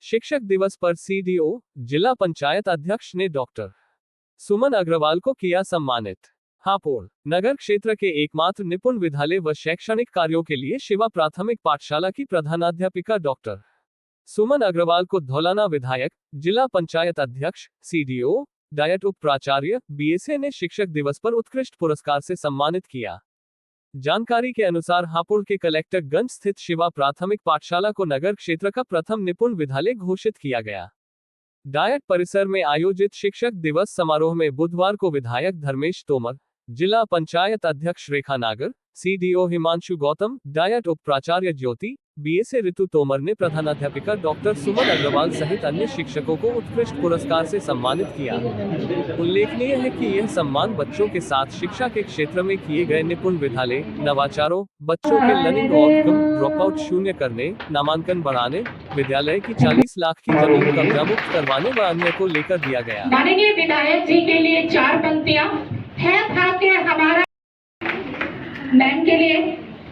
शिक्षक दिवस पर सीडीओ, जिला पंचायत अध्यक्ष ने डॉक्टर सुमन अग्रवाल को किया सम्मानित। हापुड़ नगर क्षेत्र के एकमात्र निपुण विद्यालय व शैक्षणिक कार्यों के लिए शिवा प्राथमिक पाठशाला की प्रधानाध्यापिका डॉक्टर सुमन अग्रवाल को धौलाना विधायक, जिला पंचायत अध्यक्ष, सीडीओ, डायट उप प्राचार्य बीएसए ने शिक्षक दिवस पर उत्कृष्ट पुरस्कार से सम्मानित किया। जानकारी के अनुसार हापुड़ के कलेक्टरगंज स्थित शिवा प्राथमिक पाठशाला को नगर क्षेत्र का प्रथम निपुण विद्यालय घोषित किया गया। डायट परिसर में आयोजित शिक्षक दिवस समारोह में बुधवार को विधायक धर्मेश तोमर, जिला पंचायत अध्यक्ष रेखा नागर, सीडीओ हिमांशु गौतम, डायट उप प्राचार्य ज्योति, बीएसए ऋतु तोमर ने प्रधानाध्यापिका डॉक्टर सुमन अग्रवाल सहित अन्य शिक्षकों को उत्कृष्ट पुरस्कार से सम्मानित किया। उल्लेखनीय है कि यह सम्मान बच्चों के साथ शिक्षा के क्षेत्र में किए गए निपुण विद्यालय, नवाचारों, बच्चों के लर्निंग आउटकम, ड्रॉपआउट शून्य करने, नामांकन बढ़ाने, विद्यालय की 40 लाख की जमीन कब्जा मुक्त करवाने व अन्य को लेकर दिया गया। माननीय विधायक जी के लिए 4 पंक्तियां है था कि हमारा मैम के लिए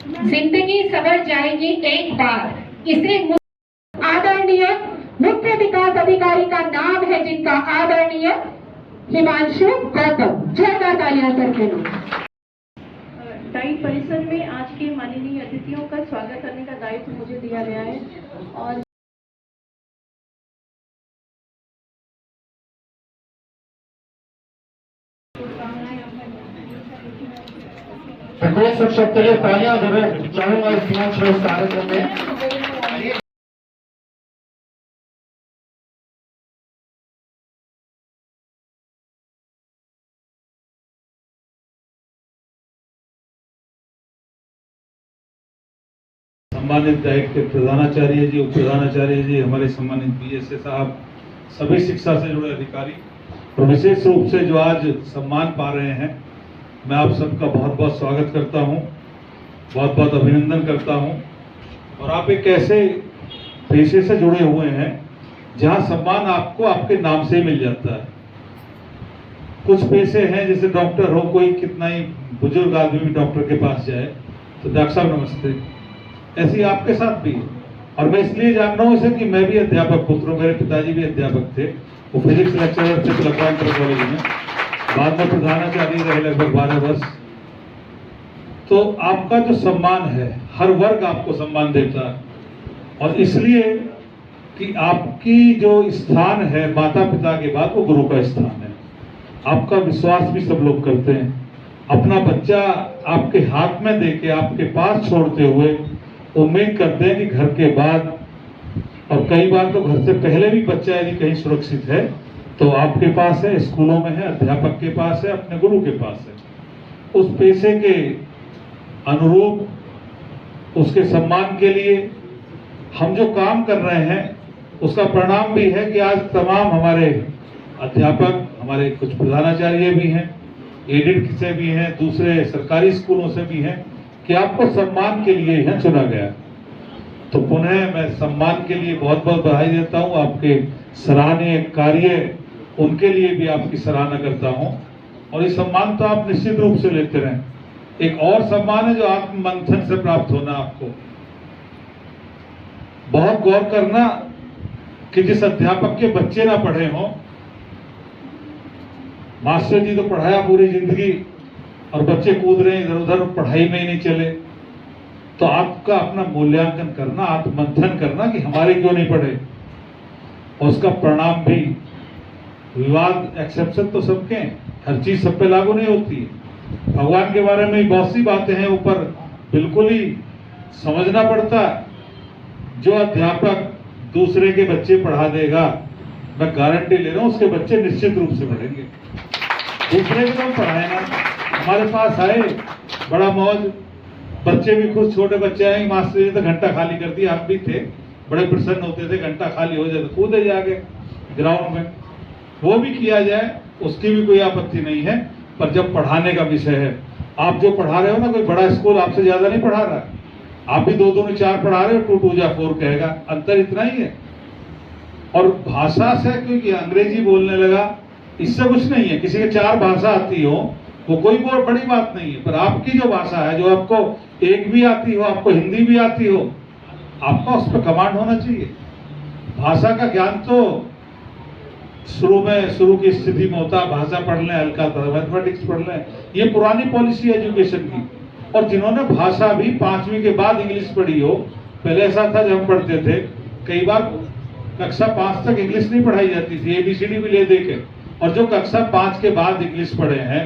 जिंदगी सवर जाएगी एक बार। इसे आदरणीय मुख्य विकास अधिकारी का नाम है, जिनका आदरणीय हिमांशु गौतम। जोरदार तालियां करके लो। डाइट परिसर में आज के माननीय अतिथियों का स्वागत करने का दायित्व मुझे दिया गया है और शिक्षक के लिए तालियां चाहूंगा इस कार्यक्रम में। सम्मानित डाइट के प्रधानाचार्य जी, उप प्रधानाचार्य जी, हमारे सम्मानित बीएसए साहब, सभी शिक्षा से जुड़े अधिकारी और विशेष रूप से जो आज सम्मान पा रहे हैं, मैं आप सबका बहुत बहुत स्वागत करता हूं, बहुत बहुत अभिनंदन करता हूं। और आप एक ऐसे पेशे से जुड़े हुए हैं जहां सम्मान आपको आपके नाम से मिल जाता है। कुछ पेशे हैं जैसे डॉक्टर हो, कोई कितना ही बुजुर्ग आदमी भी डॉक्टर के पास जाए तो डॉक्टर साहब नमस्ते, ऐसी आपके साथ भी है। और मैं इसलिए जान रहा हूँ इसे कि मैं भी अध्यापक पुत्र हूँ, मेरे पिताजी भी अध्यापक थे, वो फिजिक्स लेक्चरर थे कॉलेज में, बाद में प्रधानाचार्य रहे लगभग 12 वर्ष। तो आपका जो सम्मान है, हर वर्ग आपको सम्मान देता है, और इसलिए कि आपकी जो स्थान है माता पिता के बाद वो गुरु का स्थान है। आपका विश्वास भी सब लोग करते हैं। अपना बच्चा आपके हाथ में देके आपके पास छोड़ते हुए उम्मीद करते हैं कि घर के बाद, और कई बार तो घर से पहले भी बच्चा यदि कहीं सुरक्षित है तो आपके पास है, स्कूलों में है, अध्यापक के पास है, अपने गुरु के पास है। उस पेशे के अनुरूप उसके सम्मान के लिए हम जो काम कर रहे हैं उसका परिणाम भी है कि आज तमाम हमारे अध्यापक, हमारे कुछ प्रधानाचार्य भी हैं, एडेड से भी हैं, दूसरे सरकारी स्कूलों से भी हैं, कि आपको सम्मान के लिए यहाँ चुना गया। तो पुनः मैं सम्मान के लिए बहुत बहुत बधाई देता हूँ। आपके सराहनीय कार्य, उनके लिए भी आपकी सराहना करता हूँ। और ये सम्मान तो आप निश्चित रूप से लेते रहें। एक और सम्मान है जो आत्म मंथन से प्राप्त होना। आपको बहुत गौर करना कि जिस अध्यापक के बच्चे ना पढ़े हों, मास्टर जी तो पढ़ाया पूरी जिंदगी और बच्चे कूद रहे हैं इधर उधर, पढ़ाई में ही नहीं चले, तो आपका अपना मूल्यांकन करना, आत्ममंथन करना कि हमारे क्यों नहीं पढ़े, और उसका परिणाम भी। विवाद एक्सेप्शन तो सबके, हर चीज सब पे लागू नहीं होती है। भगवान के बारे में बहुत सी बातें हैं, ऊपर बिल्कुल ही समझना पड़ता है। जो अध्यापक दूसरे के बच्चे पढ़ा देगा, मैं गारंटी ले रहा हूं उसके बच्चे निश्चित रूप से पढ़ेंगे। दूसरे को पढ़ाए ना, हमारे पास आए बड़ा मौज, बच्चे भी खुश, छोटे बच्चे आए, मास्टर जी तो घंटा खाली कर दिया, हम भी थे, बड़े प्रसन्न होते थे, घंटा खाली हो जाए तो कूदे जाके ग्राउंड में, वो भी किया जाए, उसकी भी कोई आपत्ति नहीं है। पर जब पढ़ाने का विषय है, आप जो पढ़ा रहे हो ना, कोई बड़ा स्कूल आपसे ज्यादा नहीं पढ़ा रहा है, आप भी 2-2 4 पढ़ा रहे हो, 2 2 4 कहेगा, अंतर इतना ही है। और भाषा से क्योंकि अंग्रेजी बोलने लगा, इससे कुछ नहीं है। किसी के 4 भाषा आती हो वो कोई बहुत बड़ी बात नहीं है, पर आपकी जो भाषा है, जो आपको एक भी आती हो, आपको हिंदी भी आती हो, आपका उस पर कमांड होना चाहिए। भाषा का ज्ञान तो शुरू की स्थिति में होता, भाषा पढ़ लें, हल्का था, मैथमेटिक्स पढ़ लें, ये पुरानी पॉलिसी है एजुकेशन की। और जिन्होंने भाषा भी 5वीं के बाद इंग्लिश पढ़ी हो, पहले ऐसा था जब हम पढ़ते थे, कई बार कक्षा 5 तक इंग्लिश नहीं पढ़ाई जाती थी, ABCD भी ले दे के। और जो कक्षा 5 के बाद इंग्लिश पढ़े हैं,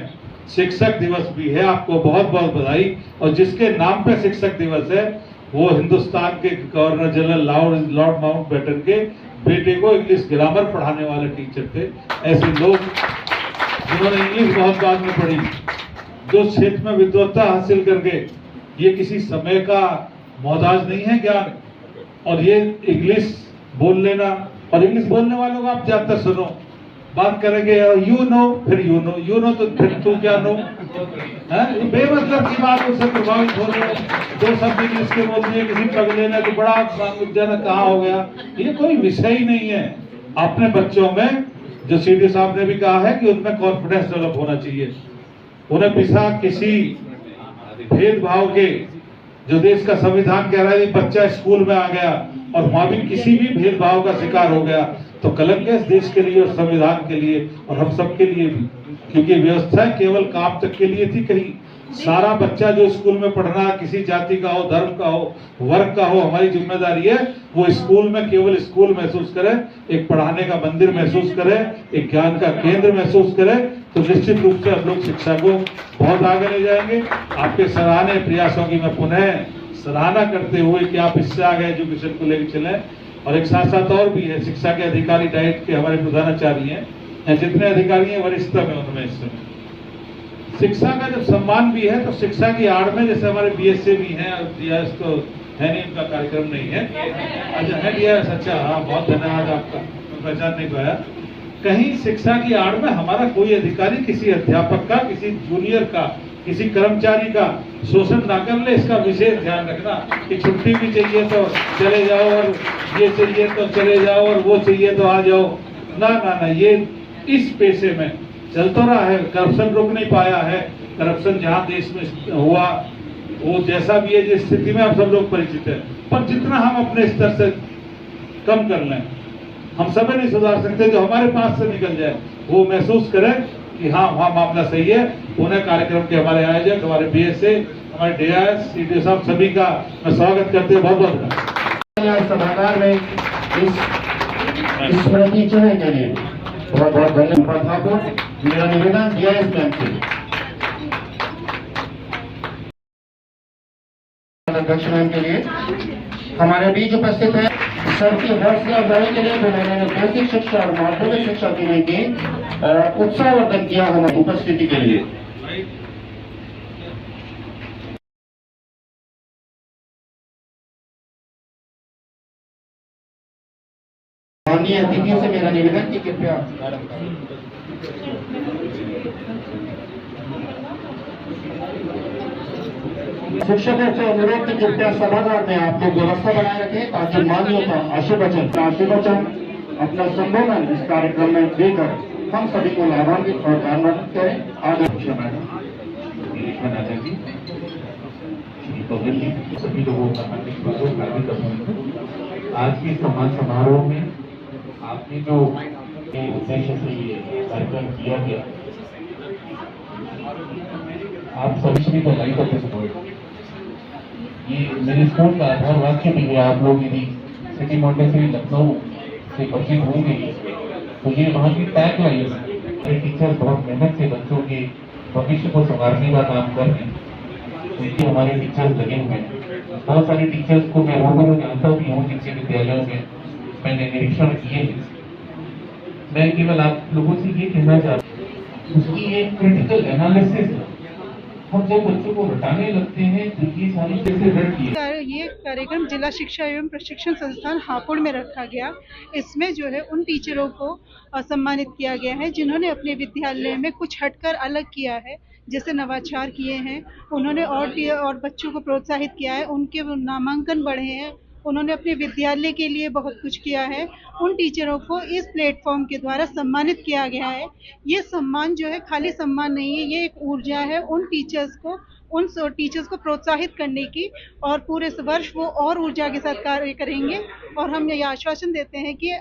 शिक्षक दिवस भी है, आपको बहुत बहुत बधाई। और जिसके नाम पे शिक्षक दिवस है वो हिंदुस्तान के गवर्नर जनरल लॉर्ड माउंटबेटन के बेटे को इंग्लिश ग्रामर पढ़ाने वाले टीचर थे। ऐसे लोग जिन्होंने इंग्लिश बहुत बाद में पढ़ी, जो क्षेत्र में विद्वत्ता हासिल करके, ये किसी समय का मोहताज नहीं है ज्ञान। और ये इंग्लिश बोल लेना, और इंग्लिश बोलने वालों को आप ज्यादातर सुनो, बात करेंगे यू नो, फिर यू नो तो फिर तू क्या नो, है बेमतलब की बात, उससे प्रभावित हो रहे। 2 शब्द इंग्लिश के बोल दिए, किसी पगले ने तो बड़ा जनक कहाँ हो गया। ये कोई विषय ही नहीं है। अपने बच्चों में, जो सीडी साहब ने भी कहा है कि उनमें कॉन्फिडेंस डेवलप होना चाहिए, उन्हें बिना किसी भेदभाव के, जो देश का संविधान कह रहा है बच्चा स्कूल में आ गया और वहां भी किसी भी भेदभाव का शिकार हो गया तो कलंक है इस देश के लिए और संविधान के लिए और हम सब के लिए भी। क्योंकि व्यवस्था केवल काम तक के लिए थी, कहीं सारा बच्चा जो स्कूल में पढ़ना, किसी जाति का हो, धर्म का हो, वर्ग का हो, हमारी जिम्मेदारी है वो स्कूल में केवल स्कूल महसूस करे, एक पढ़ाने का मंदिर महसूस करे, एक ज्ञान का केंद्र महसूस करे। तो निश्चित रूप से हम लोग शिक्षा को बहुत आगे ले जाएंगे। आपके सराहनीय प्रयासों की मैं पुनः सराहना करते हुए कि आप इससे आगे एजुकेशन को लेकर चलें। और एक साथ साथ और भी है, शिक्षा के अधिकारी डाइट के हमारे प्रधानाचार्य हैं, जितने अधिकारी हैं वरिष्ठतम है उनमें इस समय। शिक्षा का जब सम्मान भी है तो शिक्षा की आड़ में, जैसे हमारे BSA भी हैं, DIS तो है नहीं, उनका कार्यक्रम नहीं है, अच्छा है DIS, अच्छा हाँ, बहुत धन्यवाद आपका, मैं पहचान नहीं पाया। कहीं शिक्षा की आड़ में हमारा कोई अधिकारी किसी अध्यापक का, किसी जूनियर का, किसी कर्मचारी का शोषण ना कर ले, इसका विशेष ध्यान रखना। कि छुट्टी भी चाहिए तो चले जाओ, और ये चाहिए तो चले जाओ, और वो चाहिए तो आ जाओ, ना ना ना, ये इस पेशे में चल तो रहा है, करप्शन रुक नहीं पाया है। करप्शन जहाँ देश में हुआ, वो जैसा भी है, जिस स्थिति में आप सब लोग परिचित है, पर जितना हम अपने स्तर से कम कर लें, हम सब नहीं सुधार सकते, जो हमारे पास से निकल जाए वो महसूस करें कि हाँ वहाँ मामला सही है। उन्हें कार्यक्रम के हमारे आयोजक, हमारे BSA, हमारे DIS, CDO साहब, सभी का मैं स्वागत करते हैं। बहुत बहुत सभागार में इस स्मृति चिन्ह के लिए बहुत बहुत धन्यवाद। मेरा निवेदन DIS मैम से अध्यक्ष मैम के लिए हमारे बीच उपस्थित है। सर की हौसला अफजाई के लिए उन्होंने बेसिक शिक्षा और माध्यमिक शिक्षा देने की उत्साहवर्धन किया हमारी उपस्थिति के लिए। माननीय अतिथियों से मेरा निवेदन कि कृपया शिक्षकों से अनुरोध की कृपया सभागार में आप लोग व्यवस्था बनाए रखें ताकि मान्यों का आशीर्वचन अपना संबोधन इस कार्यक्रम में देकर हम सभी को लाभान्वित और ज्ञानान्वित करें। आगे सभी लोगों का आज के सम्मान समारोह में आपने जो उद्देश्य से ये कार्यक्रम किया गया, आप सभी को लाइक ऑफ सपोर्ट, ये मेरे स्कूल का आधार वाक्य भी है। आप लोग यदि सिटी मॉन्टेसरी लखनऊ से परिचित होंगे तो ये वहाँ की टैग लाइन है। टीचर्स बहुत मेहनत से बच्चों के भविष्य को संवारने का काम कर रहे हैं, उनके हमारे टीचर्स लगे हुए हैं। बहुत सारे टीचर्स को मैं रूबरू जानता भी हूँ जिनके विद्यालयों में मैंने निरीक्षण किए हैं। मैं केवल आप लोगों से ये कहना चाहता हूँ, उसकी एक क्रिटिकल एनालिसिस, हम जब बच्चों को रटाने लगते हैं तो ये सारी चीजें रट ये कार्यक्रम जिला शिक्षा एवं प्रशिक्षण संस्थान हापुड़ में रखा गया। इसमें जो है उन टीचरों को सम्मानित किया गया है जिन्होंने अपने विद्यालय में कुछ हटकर अलग किया है, जैसे नवाचार किए हैं, उन्होंने और बच्चों को प्रोत्साहित किया है, उनके नामांकन बढ़े हैं, उन्होंने अपने विद्यालय के लिए बहुत कुछ किया है। उन टीचरों को इस प्लेटफॉर्म के द्वारा सम्मानित किया गया है। ये सम्मान जो है खाली सम्मान नहीं है, ये एक ऊर्जा है उन टीचर्स को उन टीचर्स को प्रोत्साहित करने की, और पूरे वर्ष वो और ऊर्जा के साथ कार्य करेंगे। और हम ये आश्वासन देते हैं कि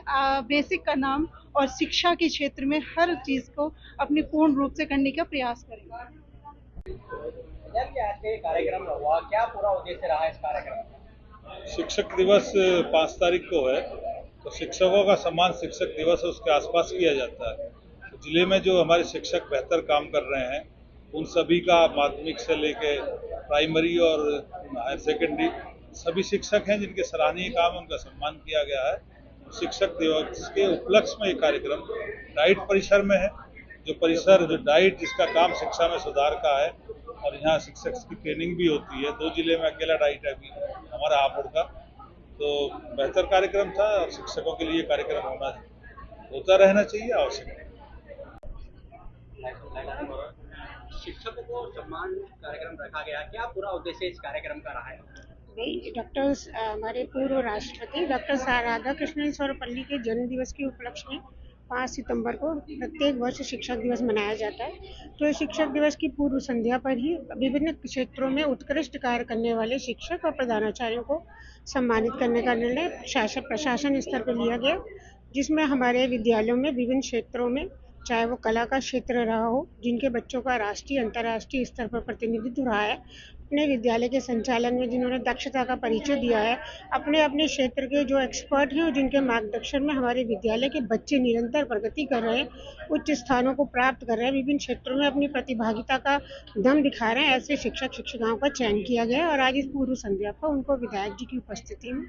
बेसिक का नाम और शिक्षा के क्षेत्र में हर चीज़ को अपनी पूर्ण रूप से करने का प्रयास करेंगे। क्या आज के कार्यक्रम हुआ, क्या पूरा उद्देश्य रहा इस कार्यक्रम का? शिक्षक दिवस 5 तारीख को है, तो शिक्षकों का सम्मान शिक्षक दिवस है उसके आसपास किया जाता है। तो जिले में जो हमारे शिक्षक बेहतर काम कर रहे हैं उन सभी का माध्यमिक से लेके प्राइमरी और हायर सेकेंडरी सभी शिक्षक हैं जिनके सराहनीय काम है, उनका सम्मान किया गया है। शिक्षक दिवस के उपलक्ष्य में ये कार्यक्रम डाइट परिसर में है, जो डाइट जिसका काम शिक्षा में सुधार का है, और यहाँ शिक्षक की ट्रेनिंग भी होती है। 2 जिले में अकेला डाइट है अभी हमारा हापुड़ का, तो बेहतर कार्यक्रम था और शिक्षकों के लिए कार्यक्रम होता रहना चाहिए, आवश्यक है। शिक्षकों को सम्मान कार्यक्रम रखा गया, क्या पूरा उद्देश्य इस कार्यक्रम का रहा है? हमारे पूर्व राष्ट्रपति डॉक्टर राधाकृष्णन सर्वपल्ली के जन्म दिवस के उपलक्ष्य में 5 सितंबर को प्रत्येक वर्ष शिक्षक दिवस मनाया जाता है। तो शिक्षक दिवस की पूर्व संध्या पर ही विभिन्न क्षेत्रों में उत्कृष्ट कार्य करने वाले शिक्षक और प्रधानाचार्यों को सम्मानित करने का निर्णय प्रशासन स्तर पर लिया गया, जिसमें हमारे विद्यालयों में विभिन्न क्षेत्रों में, चाहे वो कला का क्षेत्र रहा हो, जिनके बच्चों का राष्ट्रीय अंतर्राष्ट्रीय स्तर पर प्रतिनिधित्व रहा है, अपने विद्यालय के संचालन में जिन्होंने दक्षता का परिचय दिया है, अपने अपने क्षेत्र के जो एक्सपर्ट हैं और जिनके मार्गदर्शन में हमारे विद्यालय के बच्चे निरंतर प्रगति कर रहे हैं, उच्च स्थानों को प्राप्त कर रहे हैं, विभिन्न क्षेत्रों में अपनी प्रतिभागिता का दम दिखा रहे हैं, ऐसे शिक्षक शिक्षिकाओं का चयन किया गया है। और आज इस पूर्व संध्या पर उनको विधायक जी की उपस्थिति में,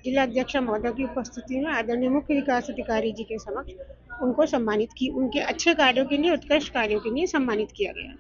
जिला अध्यक्ष महोदय की उपस्थिति में, आदरणीय मुख्य विकास अधिकारी जी के समक्ष उनको सम्मानित की, उनके अच्छे कार्यों के लिए, उत्कृष्ट कार्यों के लिए सम्मानित किया गया।